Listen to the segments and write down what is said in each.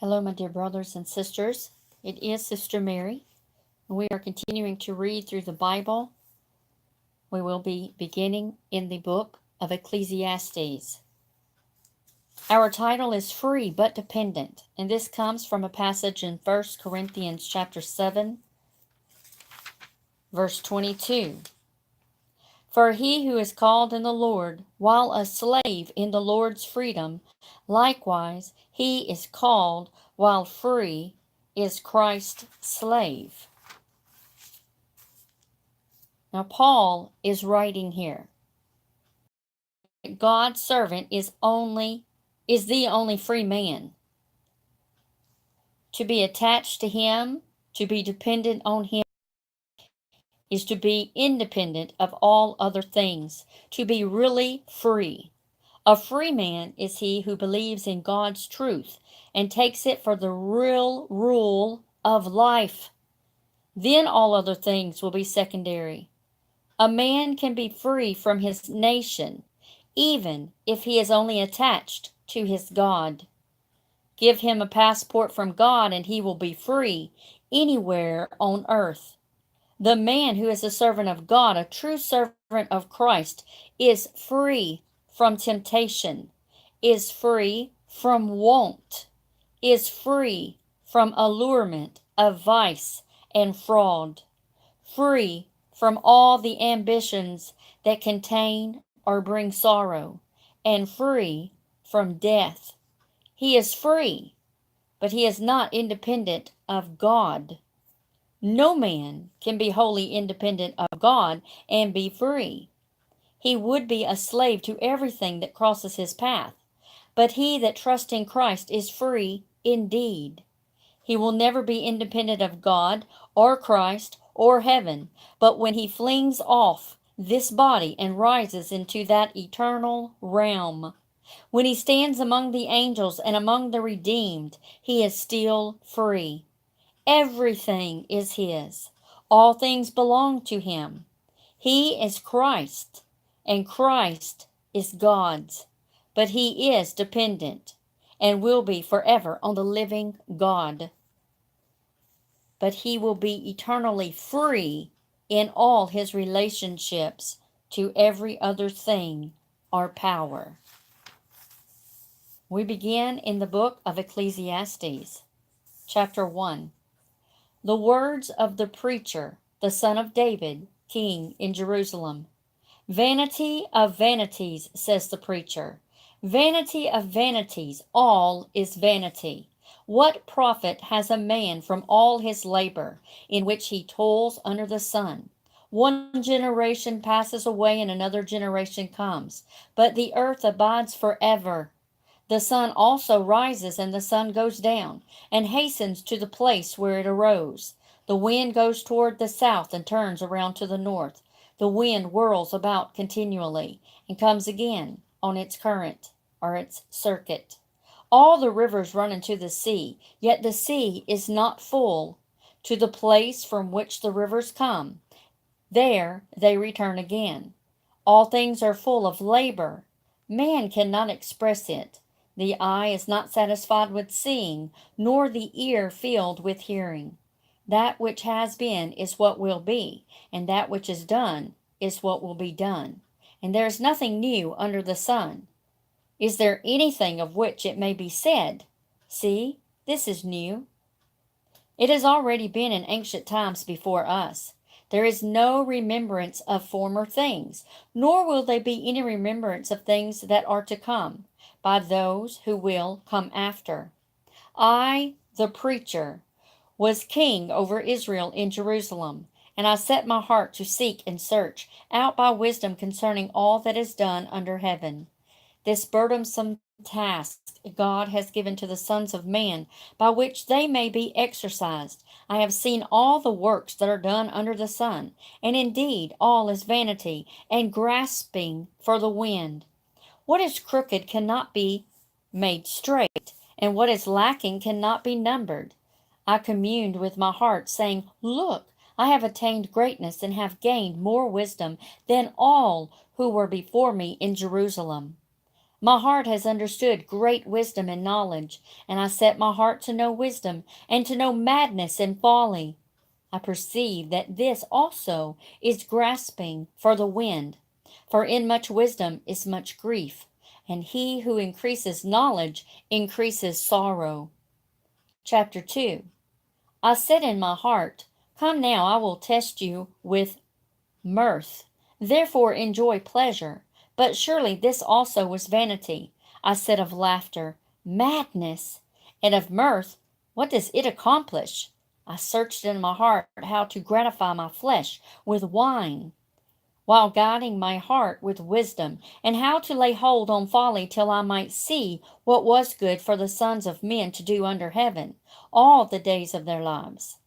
Hello, my dear brothers and sisters. It is Sister Mary, and we are continuing to read through the Bible. We will be beginning in the book of Ecclesiastes. Our title is Free but Dependent, and this comes from a passage in 1 Corinthians chapter 7, verse 22. For he who is called in the Lord, while a slave in the Lord's freedom, likewise he is called while free, is Christ's slave. Now Paul is writing here. God's servant is the only free man. To be attached to him, to be dependent on him, is to be independent of all other things, to be really free. A free man is he who believes in God's truth and takes it for the real rule of life. Then all other things will be secondary. A man can be free from his nation, even if he is only attached to his God. Give him a passport from God and he will be free anywhere on earth. The man who is a servant of God, a true servant of Christ, is free from temptation, is free from want, is free from allurement of vice and fraud, free from all the ambitions that contain or bring sorrow, and free from death. He is free, but he is not independent of God. No man can be wholly independent of God and be free. He would be a slave to everything that crosses his path, but he that trusts in Christ is free indeed. He will never be independent of God or Christ or heaven, but when he flings off this body and rises into that eternal realm, when he stands among the angels and among the redeemed, he is still free. Everything is his. All things belong to him. He is Christ, and Christ is God's, but he is dependent and will be forever on the living God. But he will be eternally free in all his relationships to every other thing or power. We begin in the book of Ecclesiastes, chapter 1. The words of the preacher, the son of David, king in Jerusalem. Vanity of vanities, says the preacher. Vanity of vanities, all is vanity. What profit has a man from all his labor, in which he toils under the sun? One generation passes away and another generation comes, but the earth abides forever. The sun also rises and the sun goes down, and hastens to the place where it arose. The wind goes toward the south and turns around to the north. The wind whirls about continually, and comes again on its current, or its circuit. All the rivers run into the sea, yet the sea is not full. To the place from which the rivers come, there they return again. All things are full of labor. Man cannot express it. The eye is not satisfied with seeing, nor the ear filled with hearing. That which has been is what will be, and that which is done is what will be done. And there is nothing new under the sun. Is there anything of which it may be said, "See, this is new"? It has already been in ancient times before us. There is no remembrance of former things, nor will there be any remembrance of things that are to come, by those who will come after. I, the preacher, was king over Israel in Jerusalem, and I set my heart to seek and search out by wisdom concerning all that is done under heaven. This burdensome task God has given to the sons of man, by which they may be exercised. I have seen all the works that are done under the sun, and indeed all is vanity and grasping for the wind. What is crooked cannot be made straight, and what is lacking cannot be numbered. I communed with my heart, saying, "Look, I have attained greatness and have gained more wisdom than all who were before me in Jerusalem." My heart has understood great wisdom and knowledge, and I set my heart to know wisdom, and to know madness and folly. I perceive that this also is grasping for the wind. For in much wisdom is much grief, and he who increases knowledge increases sorrow. Chapter 2. I said in my heart, Come now, I will test you with mirth. Therefore enjoy pleasure. But surely this also was vanity. I said of laughter, Madness, and of mirth, what does it accomplish? I searched in my heart how to gratify my flesh with wine, while guiding my heart with wisdom, and how to lay hold on folly till I might see what was good for the sons of men to do under heaven, all the days of their lives.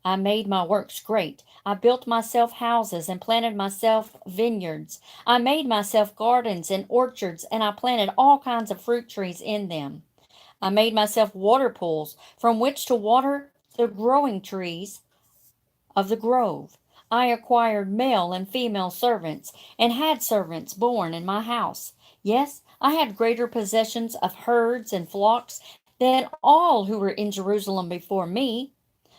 I made my works great. I built myself houses and planted myself vineyards. I made myself gardens and orchards, and I planted all kinds of fruit trees in them. I made myself water pools from which to water the growing trees of the grove. I acquired male and female servants, and had servants born in my house. Yes, I had greater possessions of herds and flocks than all who were in Jerusalem before me.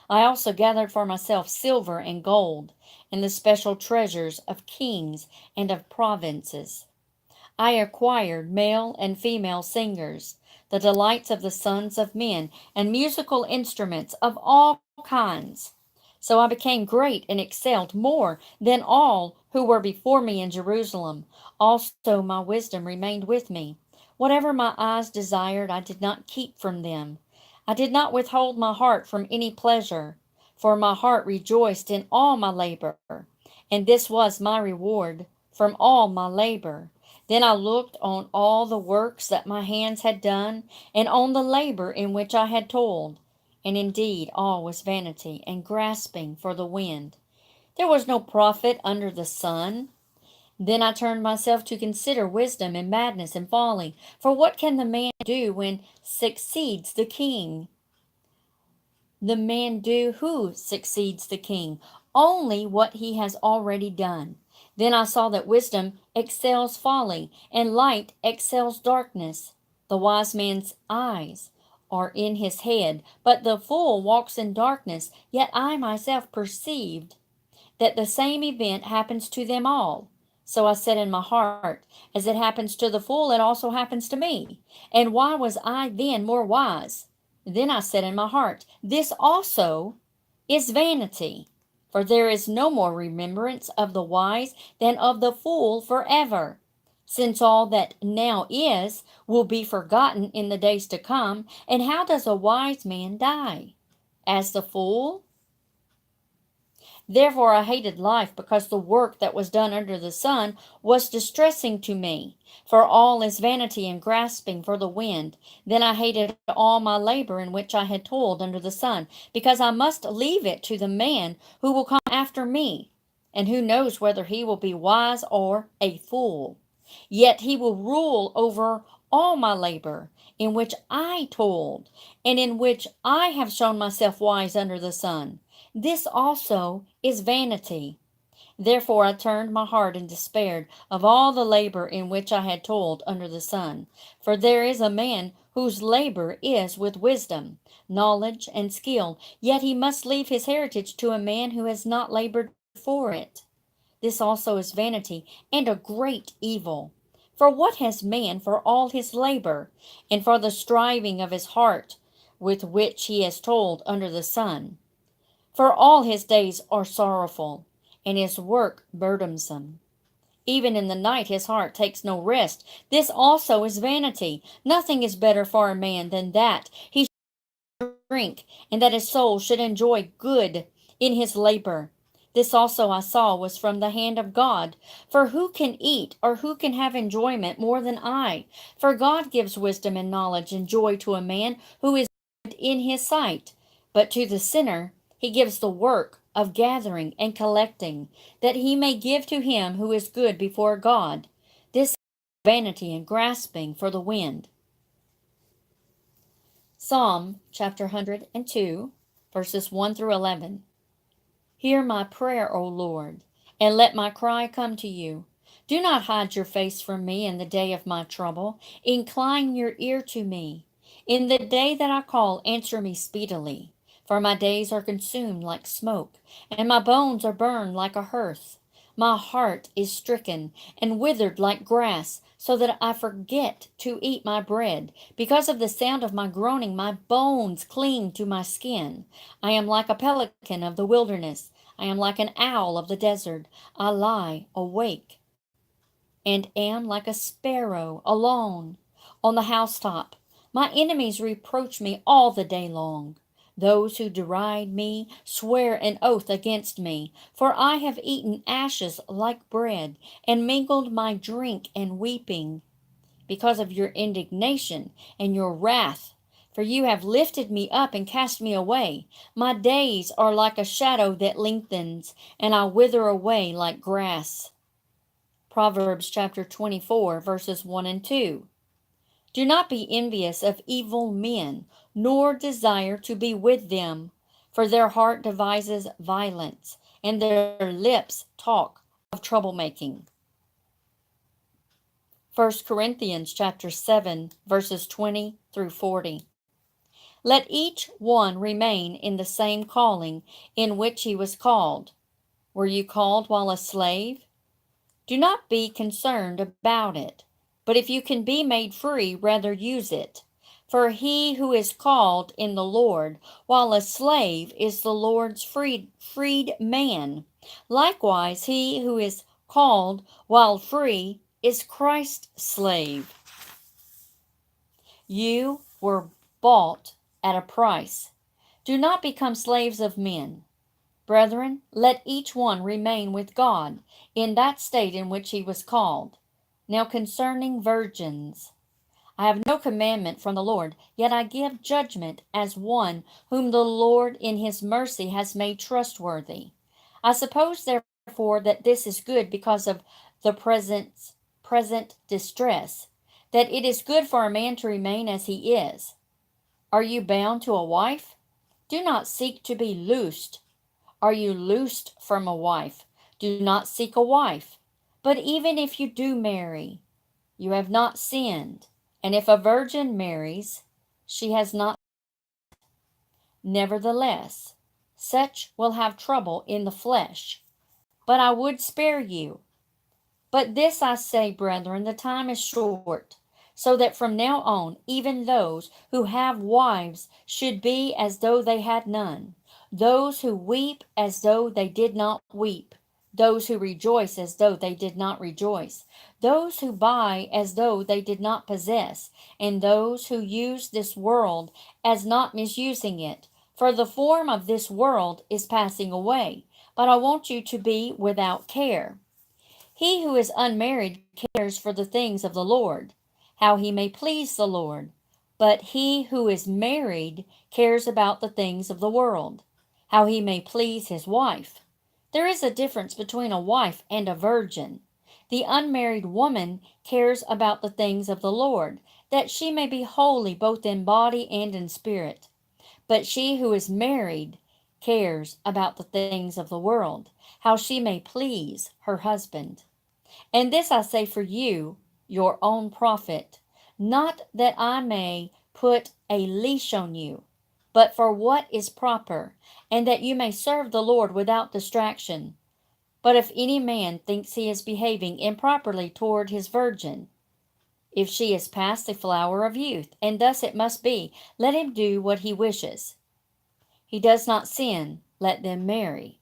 I also gathered for myself silver and gold, and the special treasures of kings and of provinces. I acquired male and female singers, the delights of the sons of men, and musical instruments of all kinds. So I became great and excelled more than all who were before me in Jerusalem. Also my wisdom remained with me. Whatever my eyes desired, I did not keep from them. I did not withhold my heart from any pleasure, for my heart rejoiced in all my labor, and this was my reward from all my labor. Then I looked on all the works that my hands had done, and on the labor in which I had toiled. And indeed all was vanity and grasping for the wind. There was no profit under the sun. Then I turned myself to consider wisdom and madness and folly. For what can the man do when succeeds the king? The man do who succeeds the king? Only what he has already done. Then I saw that wisdom excels folly, and light excels darkness. The wise man's eyes are in his head, but the fool walks in darkness. Yet I myself perceived that the same event happens to them all. So I said in my heart, As it happens to the fool, it also happens to me. And why was I then more wise? Then I said in my heart, This also is vanity. For there is no more remembrance of the wise than of the fool forever. Since all that now is will be forgotten in the days to come, and how does a wise man die? As the fool? Therefore I hated life, because the work that was done under the sun was distressing to me. For all is vanity and grasping for the wind. Then I hated all my labor in which I had toiled under the sun, because I must leave it to the man who will come after me, and who knows whether he will be wise or a fool. Yet he will rule over all my labor, in which I toiled, and in which I have shown myself wise under the sun. This also is vanity. Therefore I turned my heart and despaired of all the labor in which I had toiled under the sun. For there is a man whose labor is with wisdom, knowledge, and skill, yet he must leave his heritage to a man who has not labored for it. This also is vanity, and a great evil. For what has man for all his labor, and for the striving of his heart, with which he has toiled under the sun? For all his days are sorrowful, and his work burdensome. Even in the night his heart takes no rest. This also is vanity. Nothing is better for a man than that he should drink, and that his soul should enjoy good in his labor. This also I saw was from the hand of God. For who can eat, or who can have enjoyment more than I? For God gives wisdom and knowledge and joy to a man who is good in his sight. But to the sinner he gives the work of gathering and collecting, that he may give to him who is good before God. This is vanity and grasping for the wind. Psalm chapter 102, verses 1 through 11. Hear my prayer, O Lord, and let my cry come to you. Do not hide your face from me in the day of my trouble. Incline your ear to me. In the day that I call, answer me speedily. For my days are consumed like smoke, and my bones are burned like a hearth. My heart is stricken and withered like grass, so that I forget to eat my bread. Because of the sound of my groaning, my bones cling to my skin. I am like a pelican of the wilderness. I am like an owl of the desert. I lie awake and am like a sparrow alone on the housetop. My enemies reproach me all the day long. Those who deride me swear an oath against me, for I have eaten ashes like bread, and mingled my drink and weeping, because of your indignation and your wrath. For you have lifted me up and cast me away. My days are like a shadow that lengthens, and I wither away like grass. Proverbs chapter 24, verses 1 and 2. Do not be envious of evil men, nor desire to be with them, for their heart devises violence, and their lips talk of troublemaking. 1 Corinthians chapter 7, verses 20 through 40. Let each one remain in the same calling in which he was called. Were you called while a slave? Do not be concerned about it, but if you can be made free, rather use it. For he who is called in the Lord while a slave is the Lord's freed man. Likewise, he who is called while free is Christ's slave. You were bought at a price. Do not become slaves of men. Brethren, let each one remain with God in that state in which he was called. Now concerning virgins, I have no commandment from the Lord, yet I give judgment as one whom the Lord in his mercy has made trustworthy. I suppose therefore that this is good because of the present distress, that it is good for a man to remain as he is. Are you bound to a wife? Do not seek to be loosed. Are you loosed from a wife? Do not seek a wife. But even if you do marry, you have not sinned. And if a virgin marries, she has not. Nevertheless, such will have trouble in the flesh. But I would spare you. But this I say, brethren, the time is short, so that from now on, even those who have wives should be as though they had none, those who weep as though they did not weep, those who rejoice as though they did not rejoice, those who buy as though they did not possess, and those who use this world as not misusing it. For the form of this world is passing away, but I want you to be without care. He who is unmarried cares for the things of the Lord, how he may please the Lord. But he who is married cares about the things of the world, how he may please his wife. There is a difference between a wife and a virgin. The unmarried woman cares about the things of the Lord, that she may be holy both in body and in spirit. But she who is married cares about the things of the world, how she may please her husband. And this I say for you, your own profit, not that I may put a leash on you, but for what is proper, and that you may serve the Lord without distraction. But if any man thinks he is behaving improperly toward his virgin, if she is past the flower of youth, and thus it must be, let him do what he wishes. He does not sin, let them marry.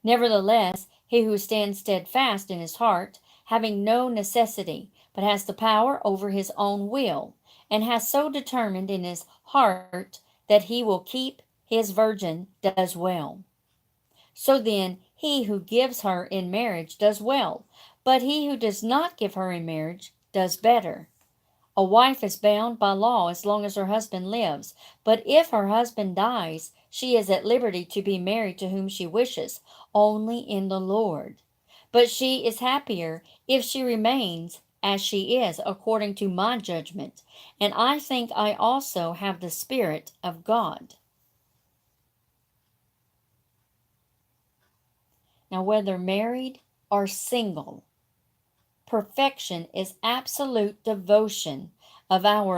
Nevertheless, he who stands steadfast in his heart, having no necessity, but has the power over his own will, and has so determined in his heart that he will keep his virgin, does well. So then, he who gives her in marriage does well, but he who does not give her in marriage does better. A wife is bound by law as long as her husband lives, but if her husband dies, she is at liberty to be married to whom she wishes, only in the Lord. But she is happier if she remains as she is, according to my judgment, and I think I also have the Spirit of God. Now, whether married or single, perfection is absolute devotion of our